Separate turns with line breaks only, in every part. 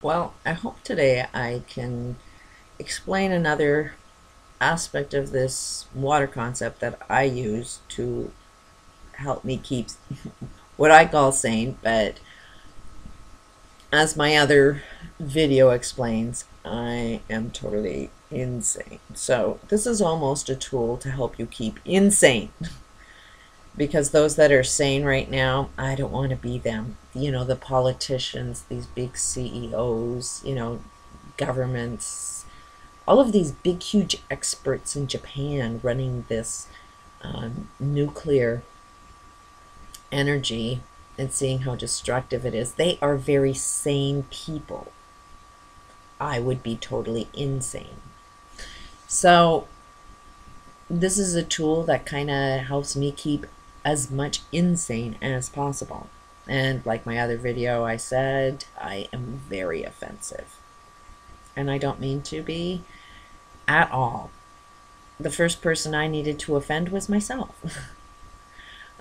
Well, I hope today I can explain another aspect of this water concept that I use to help me keep what I call sane, but as my other video explains, I am totally insane. So, this is almost a tool to help you keep insane because those that are sane right now, I don't want to be them. The politicians, these big CEOs, governments, all of these big, huge experts in Japan running this nuclear energy and seeing how destructive it is. They are very sane people. I would be totally insane. So, this is a tool that kind of helps me keep as much insane as possible. And like my other video, I said I am very offensive. And I don't mean to be at all. The first person I needed to offend was myself.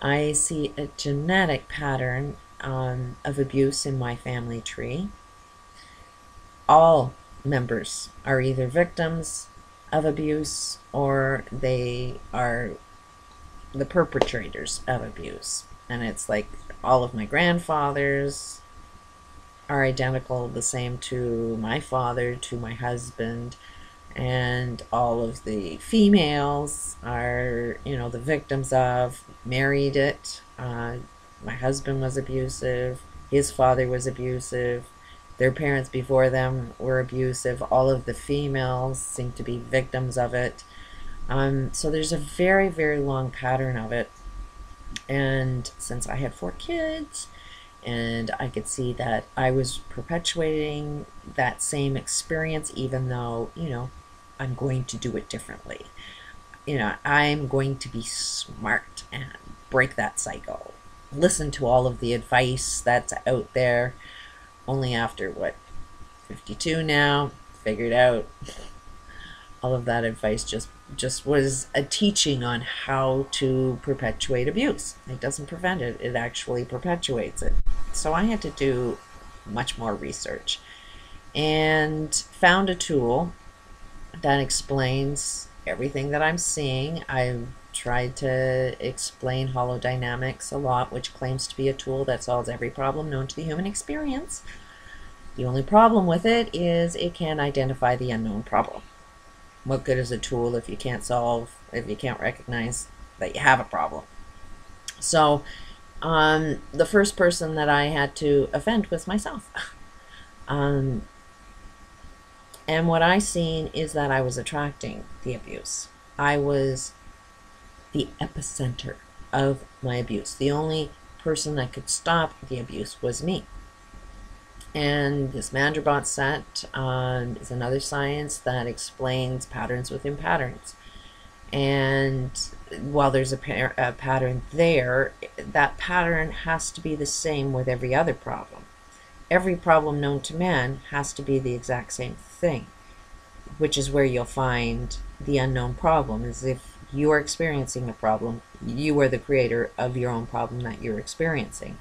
I see a genetic pattern of abuse in my family tree. All members are either victims of abuse or they are the perpetrators of abuse. And it's like all of my grandfathers are identical, the same to my father, to my husband, and all of the females are, the victims of, married it. My husband was abusive, his father was abusive, their parents before them were abusive. All of the females seem to be victims of it. So there's a very, very long pattern of it. And since I had 4 kids, and I could see that I was perpetuating that same experience, even though, I'm going to do it differently. I'm going to be smart and break that cycle. Listen to all of the advice that's out there. Only after, 52 now, figured out all of that advice just was a teaching on how to perpetuate abuse. It doesn't prevent it, it actually perpetuates it. So I had to do much more research and found a tool that explains everything that I'm seeing. I've tried to explain holodynamics a lot, which claims to be a tool that solves every problem known to the human experience. The only problem with it is it can identify the unknown problem. What good is a tool if you can't recognize that you have a problem? So, the first person that I had to offend was myself. Um, and what I seen is that I was attracting the abuse. I was the epicenter of my abuse. The only person that could stop the abuse was me. And this Mandelbrot set is another science that explains patterns within patterns. And while there's a pattern there, that pattern has to be the same with every other problem. Every problem known to man has to be the exact same thing, which is where you'll find the unknown problem. Is if you are experiencing a problem, you are the creator of your own problem that you're experiencing.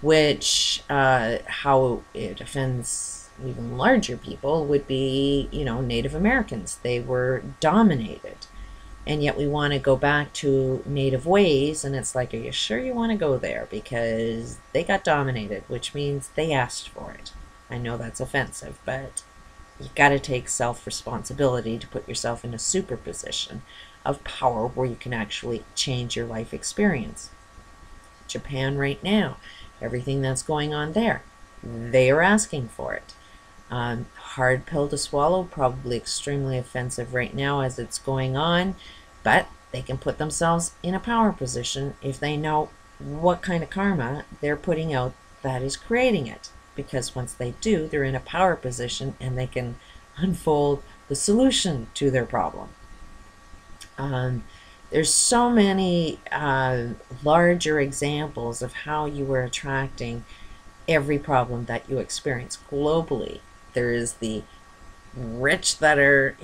Which, how it offends even larger people would be, Native Americans. They were dominated. And yet we want to go back to native ways, and it's like, are you sure you want to go there? Because they got dominated, which means they asked for it. I know that's offensive, but you got to take self-responsibility to put yourself in a superposition of power where you can actually change your life experience. Japan right now, everything that's going on there, they are asking for it. Hard pill to swallow, probably extremely offensive right now as it's going on, but they can put themselves in a power position if they know what kind of karma they're putting out that is creating it. Because once they do, they're in a power position and they can unfold the solution to their problem. There's so many larger examples of how you are attracting every problem that you experience globally. There is the rich that are,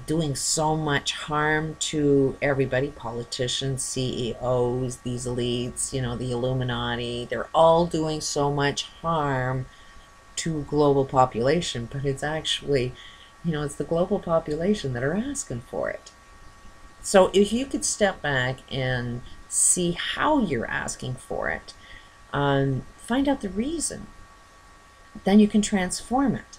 doing so much harm to everybody, politicians, CEOs, these elites, the Illuminati. They're all doing so much harm to global population, but it's actually, it's the global population that are asking for it. So if you could step back and see how you're asking for it, find out the reason, then you can transform it.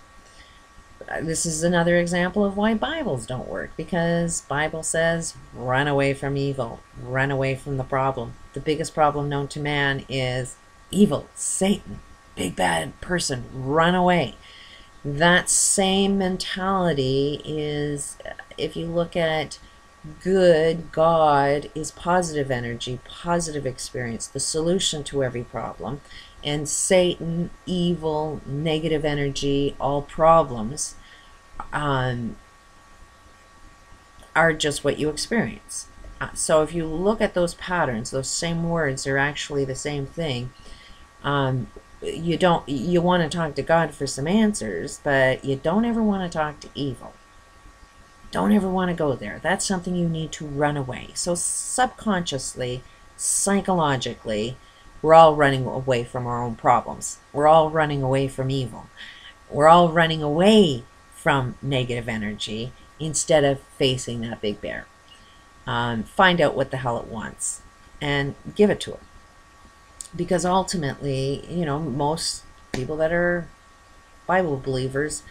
This is another example of why Bibles don't work, because Bible says run away from evil, run away from the problem. The biggest problem known to man is evil, Satan, big bad person, run away. That same mentality is, if you look at good, God is positive energy, positive experience, the solution to every problem. And Satan, evil, negative energy, all problems are just what you experience. So if you look at those patterns, those same words are actually the same thing. You want to talk to God for some answers, but you don't ever want to talk to evil. Don't ever want to go there. That's something you need to run away. So subconsciously, psychologically, we're all running away from our own problems. We're all running away from evil. We're all running away from negative energy instead of facing that big bear. Find out what the hell it wants and give it to it. Because ultimately, most people that are Bible believers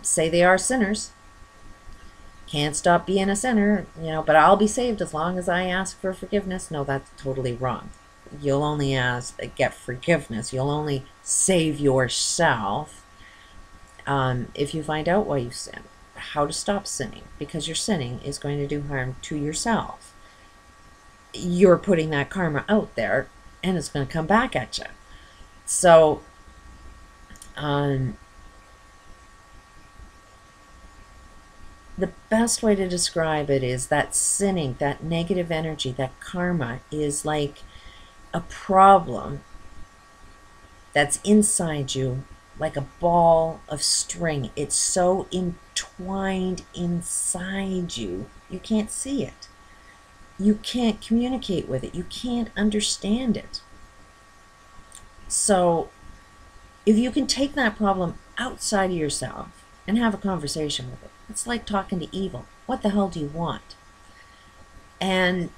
say they are sinners. Can't stop being a sinner, but I'll be saved as long as I ask for forgiveness. No, that's totally wrong. You'll only get forgiveness. You'll only save yourself if you find out why you sin, how to stop sinning, because your sinning is going to do harm to yourself. You're putting that karma out there, and it's going to come back at you. So, the best way to describe it is that sinning, that negative energy, that karma is like a problem that's inside you, like a ball of string. It's so entwined inside you, you can't see it. You can't communicate with it. You can't understand it. So if you can take that problem outside of yourself and have a conversation with it, it's like talking to evil. What the hell do you want? And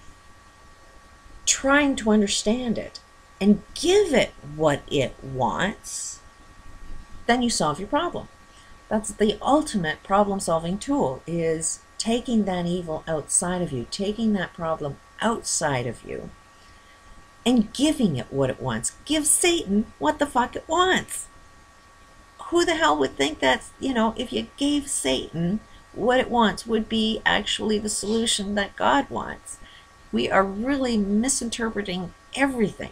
trying to understand it and give it what it wants, then you solve your problem. That's the ultimate problem-solving tool, is taking that evil outside of you, taking that problem outside of you, and giving it what it wants. Give Satan what the fuck it wants. Who the hell would think that, if you gave Satan what it wants would be actually the solution that God wants? We are really misinterpreting everything.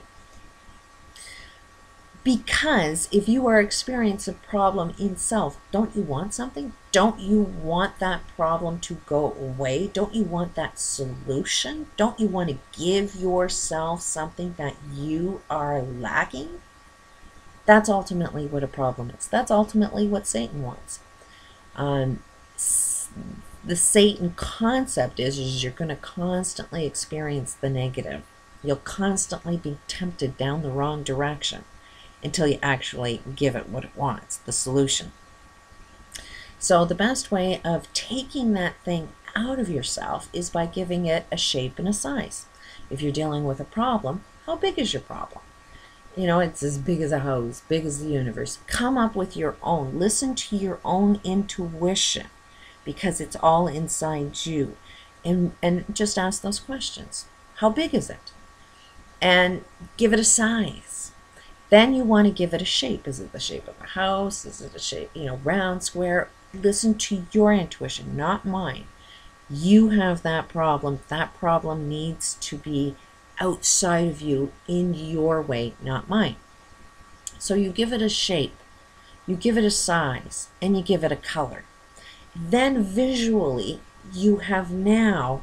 Because if you are experiencing a problem in self, don't you want something? Don't you want that problem to go away? Don't you want that solution? Don't you want to give yourself something that you are lacking? That's ultimately what a problem is. That's ultimately what Satan wants. The Satan concept is you're going to constantly experience the negative. You'll constantly be tempted down the wrong direction until you actually give it what it wants, the solution. So the best way of taking that thing out of yourself is by giving it a shape and a size. If you're dealing with a problem, how big is your problem? It's as big as a house, big as the universe. Come up with your own. Listen to your own intuition, because it's all inside you. And just ask those questions. How big is it? And give it a size. Then you want to give it a shape. Is it the shape of a house? Is it a shape, round, square? Listen to your intuition, not mine. You have that problem. That problem needs to be outside of you in your way, not mine. So you give it a shape, you give it a size, and you give it a color. Then visually, you have now,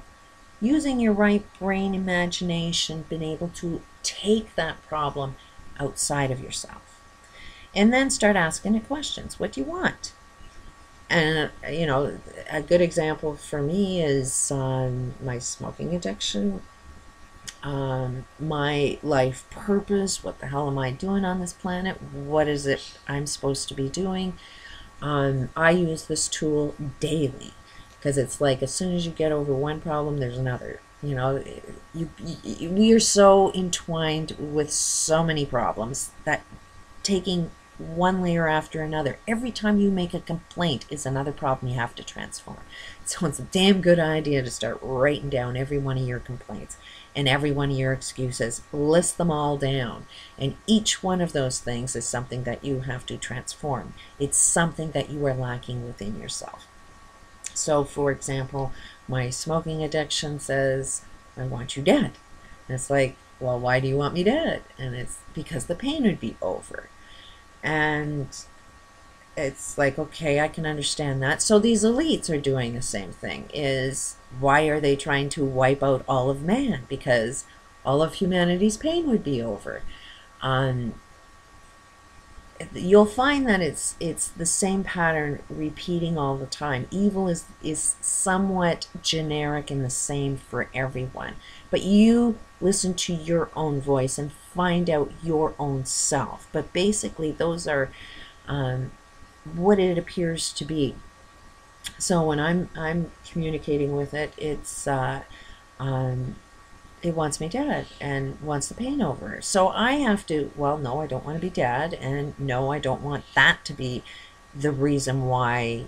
using your right brain imagination, been able to take that problem outside of yourself. And then start asking it questions. What do you want? And, a good example for me is my smoking addiction. my life purpose. What the hell am I doing on this planet? What is it I'm supposed to be doing? I use this tool daily because it's like as soon as you get over one problem, there's another. You know, we are so entwined with so many problems that taking one layer after another, every time you make a complaint is another problem you have to transform. So it's a damn good idea to start writing down every one of your complaints and every one of your excuses. List them all down. And each one of those things is something that you have to transform. It's something that you are lacking within yourself. So, for example, my smoking addiction says, I want you dead. And it's like, well, why do you want me dead? And it's because the pain would be over. And it's like, okay, I can understand that. So these elites are doing the same thing. Is why are they trying to wipe out all of man? Because all of humanity's pain would be over. You'll find that it's the same pattern repeating all the time. Evil is somewhat generic and the same for everyone. But you listen to your own voice and find out your own self. But basically, those are what it appears to be. So when I'm communicating with it, it wants me dead and wants the pain over. So I have to, well, no, I don't want to be dead, and no, I don't want that to be the reason why,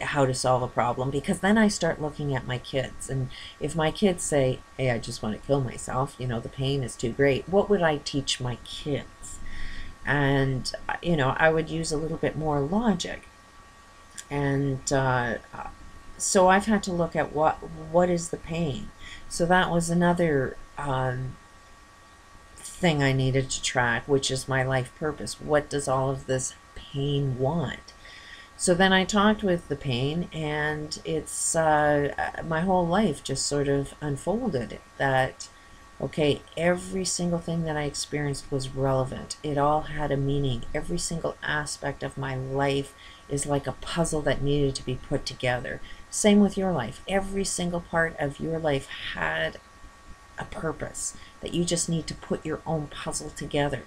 how to solve a problem, because then I start looking at my kids. And if my kids say, hey, I just want to kill myself, you know, the pain is too great, what would I teach my kids? And, you know, I would use a little bit more logic. And so I've had to look at what is the pain. So that was another thing I needed to track, which is my life purpose. What does all of this pain want? So then I talked with the pain, and it's my whole life just sort of unfolded that, okay, every single thing that I experienced was relevant. It all had a meaning. Every single aspect of my life is like a puzzle that needed to be put together. Same with your life. Every single part of your life had a purpose that you just need to put your own puzzle together.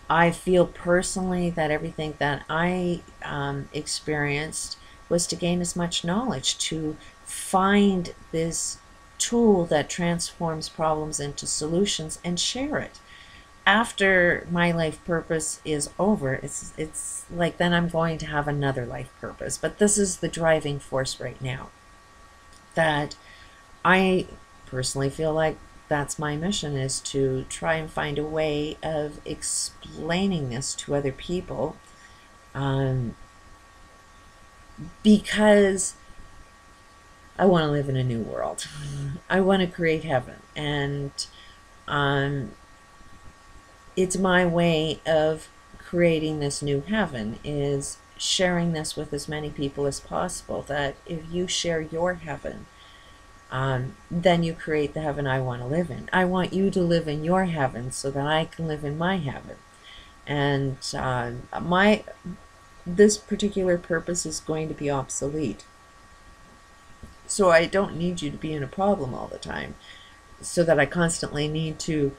I feel personally that everything that I experienced was to gain as much knowledge, to find this tool that transforms problems into solutions and share it. After my life purpose is over, it's like then I'm going to have another life purpose. But this is the driving force right now, that I personally feel like that's my mission, is to try and find a way of explaining this to other people, because I want to live in a new world. I want to create heaven, and it's my way of creating this new heaven, is sharing this with as many people as possible, that if you share your heaven, then you create the heaven I want to live in. I want you to live in your heaven so that I can live in my heaven. And this particular purpose is going to be obsolete. So I don't need you to be in a problem all the time, so that I constantly need to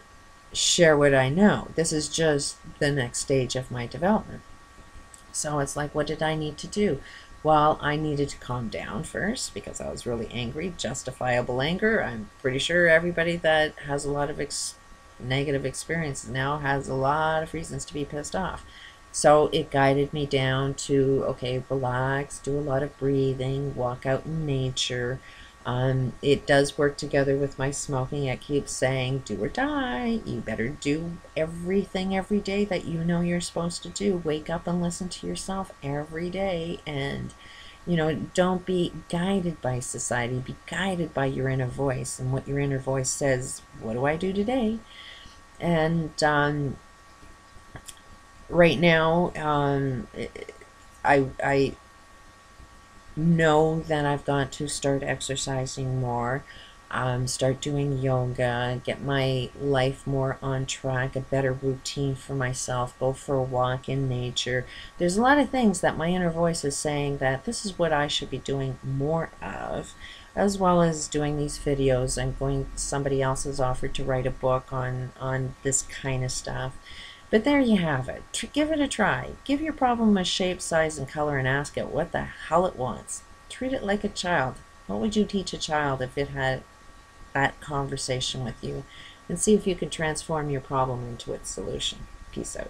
share what I know. This is just the next stage of my development. So it's like, what did I need to do? Well, I needed to calm down first because I was really angry, justifiable anger. I'm pretty sure everybody that has a lot of negative experiences now has a lot of reasons to be pissed off. So it guided me down to, okay, relax, do a lot of breathing, walk out in nature. It does work together with my smoking. It keeps saying, do or die. You better do everything every day that you know you're supposed to do. Wake up and listen to yourself every day. And, you know, don't be guided by society. Be guided by your inner voice. And what your inner voice says, what do I do today? And right now, I know that I've got to start exercising more. start doing yoga, get my life more on track, a better routine for myself, go for a walk in nature. There's a lot of things that my inner voice is saying that this is what I should be doing more of, as well as doing these videos. I'm going, somebody else has offered to write a book on this kind of stuff. But there you have it. Give it a try. Give your problem a shape, size, and color and ask it what the hell it wants. Treat it like a child. What would you teach a child if it had that conversation with you? And see if you can transform your problem into its solution. Peace out.